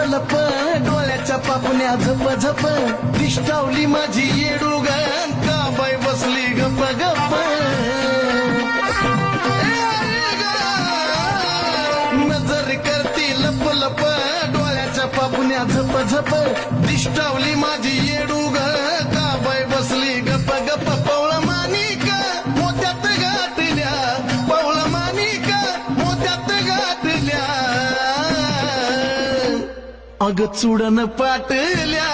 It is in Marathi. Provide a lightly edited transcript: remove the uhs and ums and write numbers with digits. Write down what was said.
लप डोळ्याच्या पापण्या झप झप दिष्टावली माझी येडूगण का बाय बसली गप गप नजर करती लप लप डोळ्याच्या पापण्या झप झप दिष्टावली माझी येडूगण का बाय बसली गप गप पवळा मानिक मोत्यात गाठल्या पवळा मानिक मोत्यात गाठल्या अग चुडन पाटल्या